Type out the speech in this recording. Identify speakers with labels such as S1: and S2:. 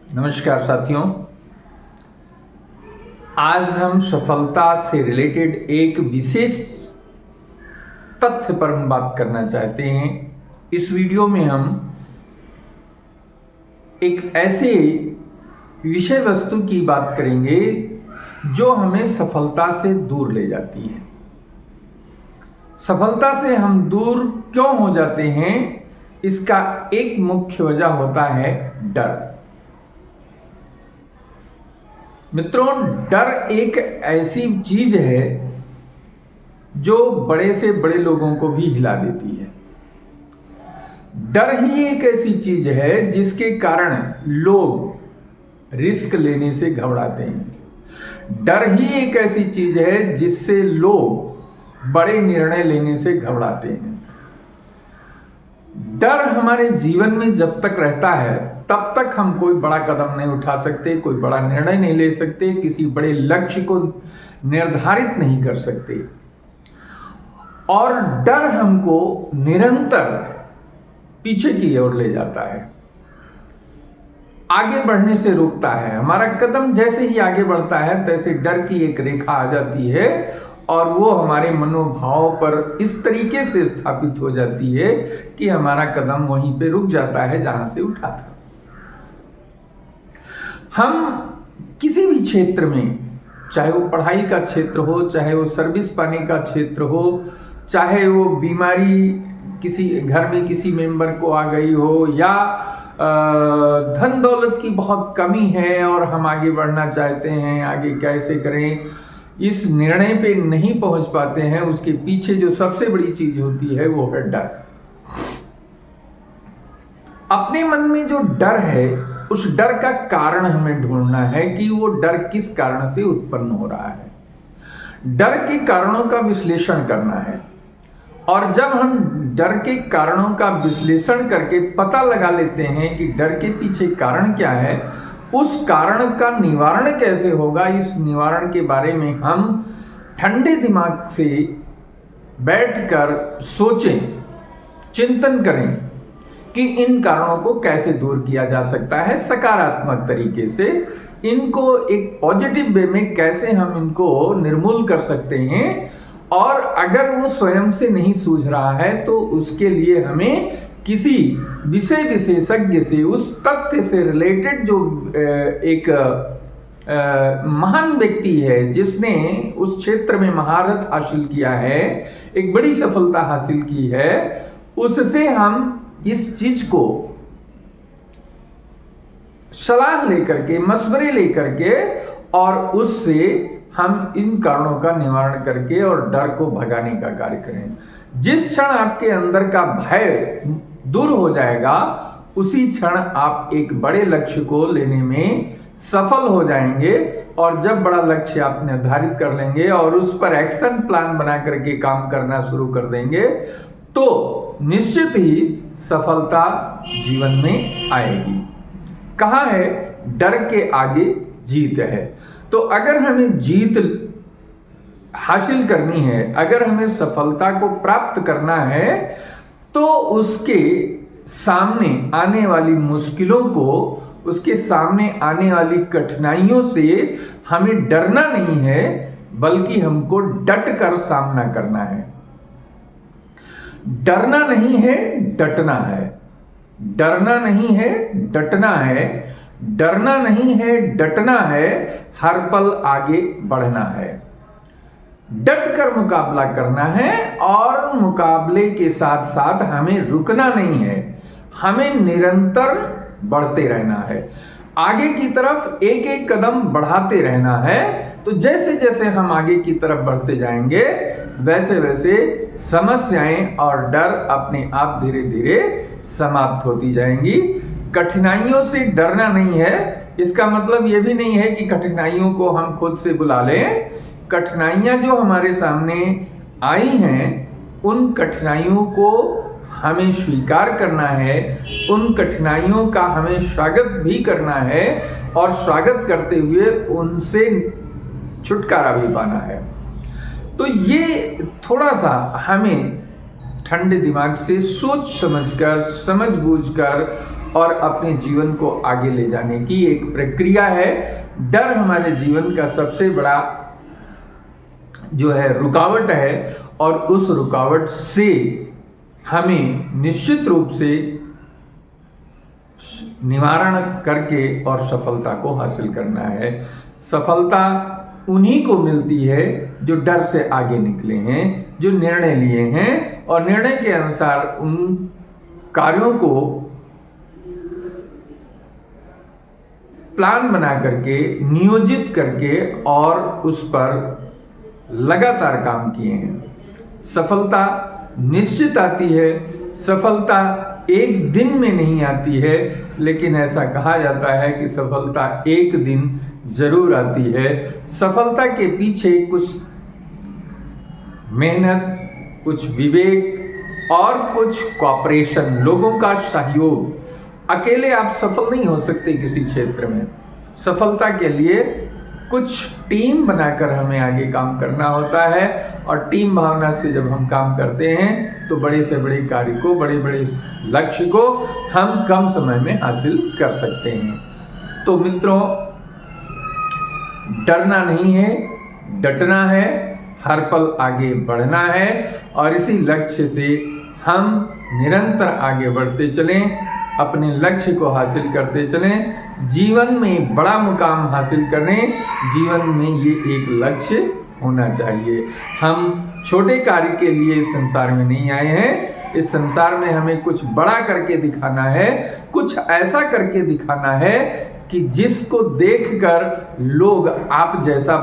S1: नमस्कार साथियों। आज हम सफलता से रिलेटेड एक विशेष तथ्य पर हम बात करना चाहते हैं। इस वीडियो में हम एक ऐसे विषय वस्तु की बात करेंगे जो हमें सफलता से दूर ले जाती है। सफलता से हम दूर क्यों हो जाते हैं, इसका एक मुख्य वजह होता है डर। मित्रों, डर एक ऐसी चीज है जो बड़े से बड़े लोगों को भी हिला देती है। डर ही एक ऐसी चीज है जिसके कारण लोग रिस्क लेने से घबराते हैं। डर ही एक ऐसी चीज है जिससे लोग बड़े निर्णय लेने से घबराते हैं। डर हमारे जीवन में जब तक रहता है तब तक हम कोई बड़ा कदम नहीं उठा सकते, कोई बड़ा निर्णय नहीं ले सकते, किसी बड़े लक्ष्य को निर्धारित नहीं कर सकते। और डर हमको निरंतर पीछे की ओर ले जाता है, आगे बढ़ने से रोकता है। हमारा कदम जैसे ही आगे बढ़ता है तैसे डर की एक रेखा आ जाती है और वो हमारे मनोभाव पर इस तरीके से स्थापित हो जाती है कि हमारा कदम वहीं पे रुक जाता है जहां से उठा था। हम किसी भी क्षेत्र में, चाहे वो पढ़ाई का क्षेत्र हो, चाहे वो सर्विस पाने का क्षेत्र हो, चाहे वो बीमारी किसी घर में किसी मेंबर को आ गई हो, या धन दौलत की बहुत कमी है और हम आगे बढ़ना चाहते हैं, आगे कैसे करें, इस निर्णय पे नहीं पहुंच पाते हैं, उसके पीछे जो सबसे बड़ी चीज होती है वो है डर। अपने मन में जो डर है उस डर का कारण हमें ढूंढना है कि वो डर किस कारण से उत्पन्न हो रहा है। डर के कारणों का विश्लेषण करना है, और जब हम डर के कारणों का विश्लेषण करके पता लगा लेते हैं कि डर के पीछे कारण क्या है, उस कारण का निवारण कैसे होगा, इस निवारण के बारे में हम ठंडे दिमाग से बैठकर सोचें, चिंतन करें कि इन कारणों को कैसे दूर किया जा सकता है सकारात्मक तरीके से। इनको एक पॉजिटिव वे में कैसे हम इनको निर्मूल कर सकते हैं, और अगर वो स्वयं से नहीं सूझ रहा है तो उसके लिए हमें किसी विषय विशेषज्ञ से, उस तथ्य से रिलेटेड जो एक महान व्यक्ति है जिसने उस क्षेत्र में महारत हासिल किया है, एक बड़ी सफलता हासिल की है, उससे हम इस चीज को सलाह लेकर के, मशवरे लेकर के, और उससे हम इन कारणों का निवारण करके और डर को भगाने का कार्य करें। जिस क्षण आपके अंदर का भय दूर हो जाएगा उसी क्षण आप एक बड़े लक्ष्य को लेने में सफल हो जाएंगे। और जब बड़ा लक्ष्य आप निर्धारित कर लेंगे और उस पर एक्शन प्लान बना करके काम करना शुरू कर देंगे तो निश्चित ही सफलता जीवन में आएगी। कहाँ है? डर के आगे जीत है। तो अगर हमें जीत हासिल करनी है, अगर हमें सफलता को प्राप्त करना है, तो उसके सामने आने वाली मुश्किलों को, उसके सामने आने वाली कठिनाइयों से हमें डरना नहीं है, बल्कि हमको डट कर सामना करना है। डरना नहीं है, डटना है। डरना नहीं है, डटना है। डरना नहीं है, डटना है। हर पल आगे बढ़ना है, डट कर मुकाबला करना है, और मुकाबले के साथ साथ हमें रुकना नहीं है, हमें निरंतर बढ़ते रहना है, आगे की तरफ एक एक कदम बढ़ाते रहना है। तो जैसे जैसे हम आगे की तरफ बढ़ते जाएंगे वैसे वैसे समस्याएं और डर अपने आप धीरे धीरे समाप्त होती जाएंगी। कठिनाइयों से डरना नहीं है, इसका मतलब यह भी नहीं है कि कठिनाइयों को हम खुद से बुला लें। कठिनाइयां जो हमारे सामने आई हैं, उन कठिनाइयों को हमें स्वीकार करना है, उन कठिनाइयों का हमें स्वागत भी करना है, और स्वागत करते हुए उनसे छुटकारा भी पाना है। तो ये थोड़ा सा हमें ठंडे दिमाग से सोच समझकर, समझ बूझकर और अपने जीवन को आगे ले जाने की एक प्रक्रिया है। डर हमारे जीवन का सबसे बड़ा जो है रुकावट है, और उस रुकावट से हमें निश्चित रूप से निवारण करके और सफलता को हासिल करना है। सफलता उन्हीं को मिलती है जो डर से आगे निकले हैं, जो निर्णय लिए हैं और निर्णय के अनुसार उन कार्यों को प्लान बना करके, नियोजित करके और उस पर लगातार काम किए हैं। सफलता निश्चित आती है, सफलता एक दिन में नहीं आती है, लेकिन ऐसा कहा जाता है कि सफलता एक दिन जरूर आती है। सफलता के पीछे कुछ मेहनत, कुछ विवेक और कुछ कॉपरेशन, लोगों का सहयोग। अकेले आप सफल नहीं हो सकते किसी क्षेत्र में। सफलता के लिए कुछ टीम बनाकर हमें आगे काम करना होता है, और टीम भावना से जब हम काम करते हैं तो बड़े से बड़े कार्य को, बड़े बड़े लक्ष्य को हम कम समय में हासिल कर सकते हैं। तो मित्रों, डरना नहीं है, डटना है, हर पल आगे बढ़ना है, और इसी लक्ष्य से हम निरंतर आगे बढ़ते चलें, अपने लक्ष्य को हासिल करते चलें, जीवन में बड़ा मुकाम हासिल करें। जीवन में ये एक लक्ष्य होना चाहिए। हम छोटे कार्य के लिए इस संसार में नहीं आए हैं। इस संसार में हमें कुछ बड़ा करके दिखाना है, कुछ ऐसा करके दिखाना है कि जिसको देखकर लोग आप जैसा